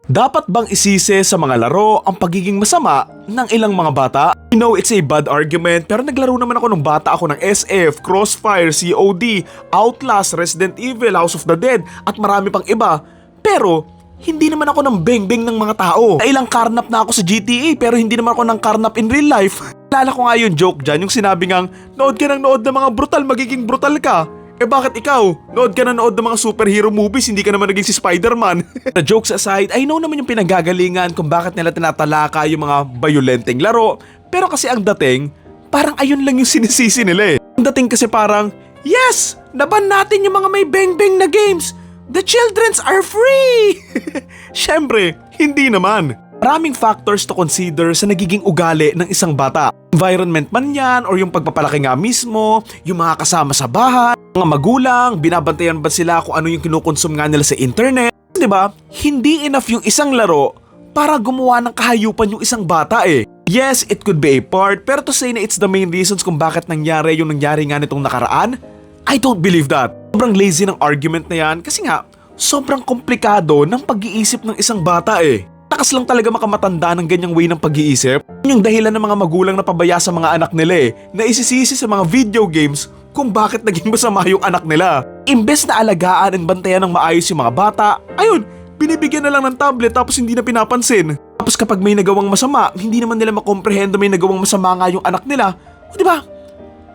Dapat bang isisi sa mga laro ang pagiging masama ng ilang mga bata? I know it's a bad argument pero naglaro naman ako nung bata ako ng SF, Crossfire, COD, Outlast, Resident Evil, House of the Dead at marami pang iba. Pero hindi naman ako ng beng-beng ng mga tao. Ilang karnap na ako sa GTA pero hindi naman ako ng karnap in real life. Lala ko nga yung joke dyan, yung sinabi ngang nood ka ng nood ng mga brutal, magiging brutal ka. Eh bakit ikaw? Nood ka na nood ng mga superhero movies, hindi ka naman naging si Spider-Man. The jokes aside, I know naman yung pinagagalingan kung bakit nila tinatalaka yung mga violenteng laro. Pero kasi ang dating, parang ayun lang yung sinisisi nila eh. Ang dating kasi parang, yes! Naban natin yung mga may bang-bang na games! The children's are free! Siyempre, hindi naman. Maraming factors to consider sa nagiging ugali ng isang bata. Environment man yan or yung pagpapalaki nga mismo, yung mga kasama sa bahay, mga magulang, binabantayan ba sila kung ano yung kinukonsum nga nila sa internet. Diba? Hindi enough yung isang laro para gumawa ng kahayupan yung isang bata eh. Yes, it could be a part, pero to say na it's the main reasons kung bakit nangyari yung nangyari nga nitong nakaraan, I don't believe that. Sobrang lazy ng argument na yan kasi nga, sobrang komplikado ng pag-iisip ng isang bata eh. Takas lang talaga makamatanda ng ganyang way ng pag-iisip. Yung dahilan ng mga magulang na pabaya sa mga anak nila eh, na isisisi sa mga video games kung bakit naging masama yung anak nila. Imbes na alagaan and bantayan ng maayos yung mga bata, ayun, binibigyan na lang ng tablet tapos hindi na pinapansin. Tapos kapag may nagawang masama, hindi naman nila makomprehendo may nagawang masama nga yung anak nila. O diba?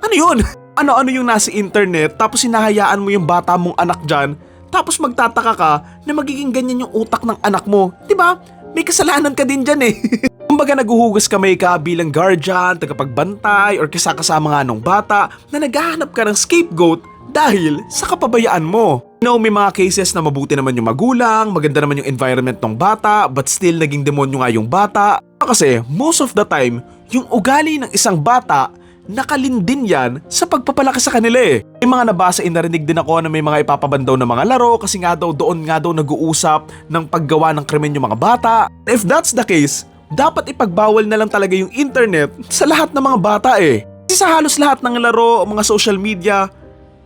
Ano yun? Ano-ano yung nasa internet tapos hinahayaan mo yung bata mong anak dyan tapos magtataka ka na magiging ganyan yung utak ng anak mo. Diba? May kasalanan ka din dyan eh. Kumbaga naguhugas kamay ka bilang guardian, tagapagbantay, or kasama nga nung bata na naghahanap ka ng scapegoat dahil sa kapabayaan mo. May mga cases na mabuti naman yung magulang, maganda naman yung environment ng bata, but still naging demonyo nga yung bata. Kasi most of the time, yung ugali ng isang bata, nakalindin yan sa pagpapalaki sa kanila eh. May mga nabasa narinig din ako na may mga ipapabandaw na mga laro kasi nga daw doon nga daw nag-uusap ng paggawa ng krimen yung mga bata. If that's the case, dapat ipagbawal na lang talaga yung internet sa lahat ng mga bata eh. Kasi sa halos lahat ng laro o mga social media,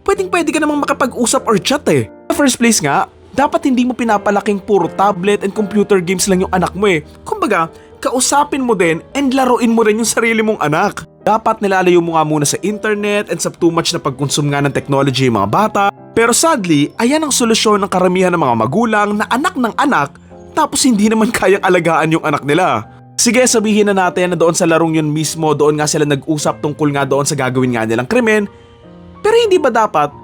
pwede ka namang makapag-usap or chat eh. In the first place nga, dapat hindi mo pinapalaking puro tablet and computer games lang yung anak mo eh. Kumbaga, kausapin mo din and laruin mo rin yung sarili mong anak. Dapat nilalayo mo nga muna sa internet and sa too much na pagkonsum nga ng technology yung mga bata. Pero sadly, ayan ang solusyon ng karamihan ng mga magulang na anak ng anak tapos hindi naman kayang alagaan yung anak nila. Sige, sabihin na natin na doon sa larong yun mismo, doon nga sila nag-usap tungkol nga doon sa gagawin nga nilang krimen. Pero hindi ba dapat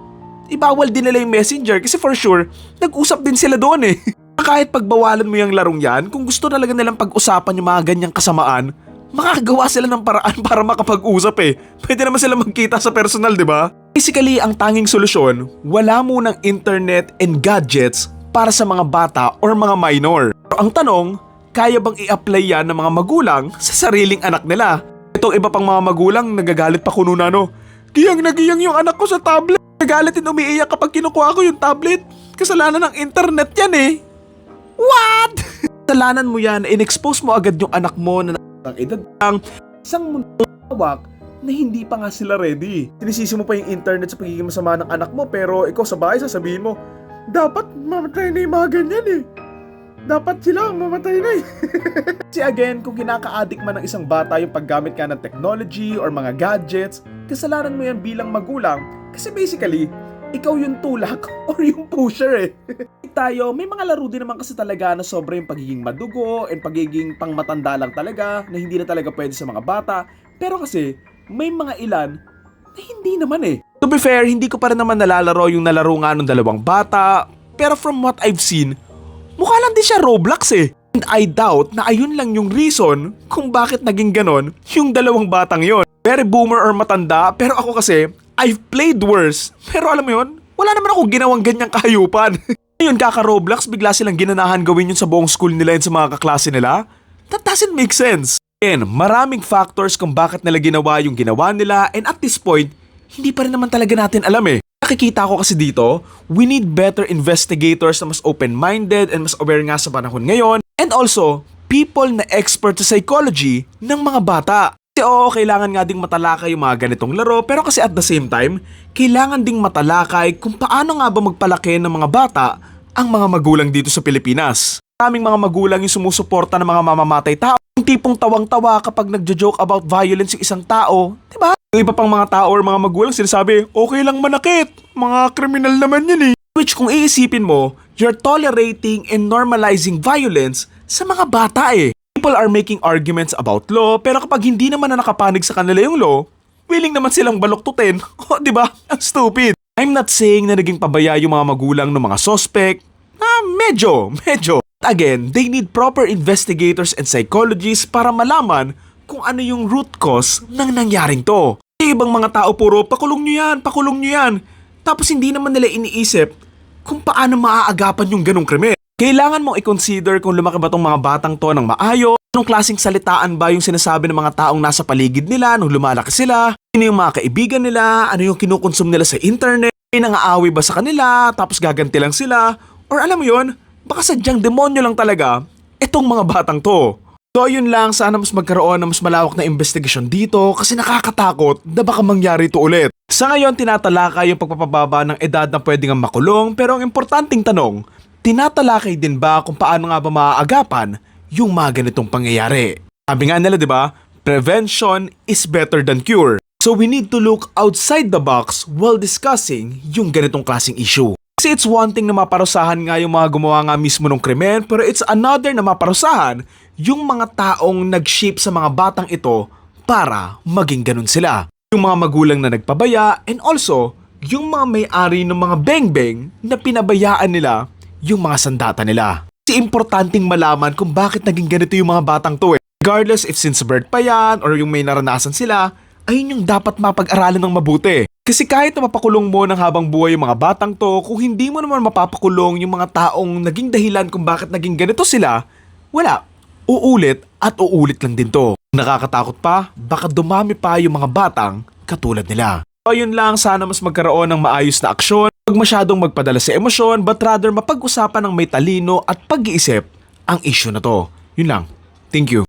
ibawal din nila yung messenger kasi for sure, nag-usap din sila doon eh. Kahit pagbawalan mo yung larong yan, kung gusto talaga nilang pag-usapan yung mga ganyang kasamaan, makakagawa sila ng paraan para makapag-usap eh. Pwede naman sila magkita sa personal, di ba? Basically, ang tanging solusyon, wala munang internet and gadgets para sa mga bata or mga minor. Pero ang tanong, kaya bang i-apply yan ng mga magulang sa sariling anak nila? Itong iba pang mga magulang nagagalit pa kuno na no. Giyang na giyang yung anak ko sa tablet. Nagagalit and umiiyak kapag kinukuha ko yung tablet. Kasalanan ng internet yan eh. What? Kasalanan mo yan, in-expose mo agad yung anak mo na ang edad lang, isang mundo hawak na hindi pa nga sila ready. Sinisisi mo pa yung internet sa pagiging masama ng anak mo pero ikaw sa bahay sasabihin mo, dapat mamatay na yung mga ganyan eh. Dapat sila mamatay na eh. Kasi again, kung kinaka-addict man ng isang bata yung paggamit ka ng technology or mga gadgets, kasalanan mo yan bilang magulang kasi basically, ikaw yung tulak or yung pusher eh. Tayo, may mga laro din naman kasi talaga na sobra yung pagiging madugo and pagiging pangmatanda lang talaga na hindi na talaga pwede sa mga bata. Pero kasi, may mga ilan na hindi naman eh. To be fair, hindi ko pa rin naman nalalaro yung nalaro nga ng dalawang bata. Pero from what I've seen, mukha lang din siya Roblox eh. And I doubt na ayun lang yung reason kung bakit naging ganon yung dalawang batang yon. Very boomer or matanda, pero ako kasi, I've played worse. Pero alam mo yun, wala naman ako ginawang ganyang kahayupan. Ngayon kaka-Roblox, bigla silang ginanahan gawin yun sa buong school nila and sa mga kaklase nila? That doesn't make sense. And maraming factors kung bakit nila ginawa yung ginawa nila and at this point, hindi pa rin naman talaga natin alam eh. Nakikita ko kasi dito, we need better investigators na mas open-minded and mas aware nga sa panahon ngayon. And also, people na expert sa psychology ng mga bata. Kasi oo, kailangan nga ding matalakay yung mga ganitong laro pero kasi at the same time, kailangan ding matalakay kung paano nga ba magpalaki ng mga bata ang mga magulang dito sa Pilipinas. Kaming mga magulang yung sumusuporta ng mga mamamatay tao. Yung tipong tawang-tawa kapag nagjo-joke about violence yung isang tao. Diba? Yung iba pang mga tao or mga magulang sinasabi, okay lang manakit. Mga kriminal naman yun eh. Which kung iisipin mo, you're tolerating and normalizing violence sa mga bata eh. People are making arguments about law, pero kapag hindi naman na nakapanig sa kanila yung law, willing naman silang baloktutin. O, diba? Ang stupid. I'm not saying na naging pabaya yung mga magulang ng mga suspect. Medyo. Again, they need proper investigators and psychologists para malaman kung ano yung root cause ng nangyaring to. Yung ibang mga tao puro, pakulong nyo yan. Tapos hindi naman nila iniisip kung paano maaagapan yung ganong krimen. Kailangan mong i-consider kung lumaki ba tong mga batang to ng maayos, anong klaseng salitaan ba yung sinasabi ng mga taong nasa paligid nila nung lumalaki sila, sino yung mga kaibigan nila, ano yung kinukonsum nila sa internet, may nang-aaway ba sa kanila, tapos gaganti lang sila, or alam mo yun, baka sadyang demonyo lang talaga itong mga batang to. So yun lang, sana mas magkaroon ng mas malawak na investigasyon dito kasi nakakatakot na baka mangyari ito ulit. Sa ngayon, tinatalakay yung pagpapababa ng edad na pwedeng makulong, pero ang importanteng tanong, tinatalakay din ba kung paano nga ba maaagapan yung mga ganitong pangyayari? Sabi nga nila, di ba? Prevention is better than cure. So we need to look outside the box while discussing yung ganitong klaseng issue. Kasi it's one thing na maparusahan nga yung mga gumawa nga mismo ng krimen, pero it's another na maparusahan yung mga taong nag-shape sa mga batang ito para maging ganun sila. Yung mga magulang na nagpabaya and also yung mga may-ari ng mga beng-beng na pinabayaan nila yung mga sandata nila. Kasi importanteng malaman kung bakit naging ganito yung mga batang to eh. Regardless if since birth pa yan or yung may naranasan sila, ayun yung dapat mapag-aralan ng mabuti. Kasi kahit na mapakulong mo ng habang buhay yung mga batang to, kung hindi mo naman mapapakulong yung mga taong naging dahilan kung bakit naging ganito sila, wala. Uulit at uulit lang din to. Nakakatakot pa, baka dumami pa yung mga batang katulad nila. So yun lang, sana mas magkaroon ng maayos na aksyon, huwag masyadong magpadala sa emosyon, but rather mapag-usapan ng may talino at pag-iisip ang issue na to. Yun lang. Thank you.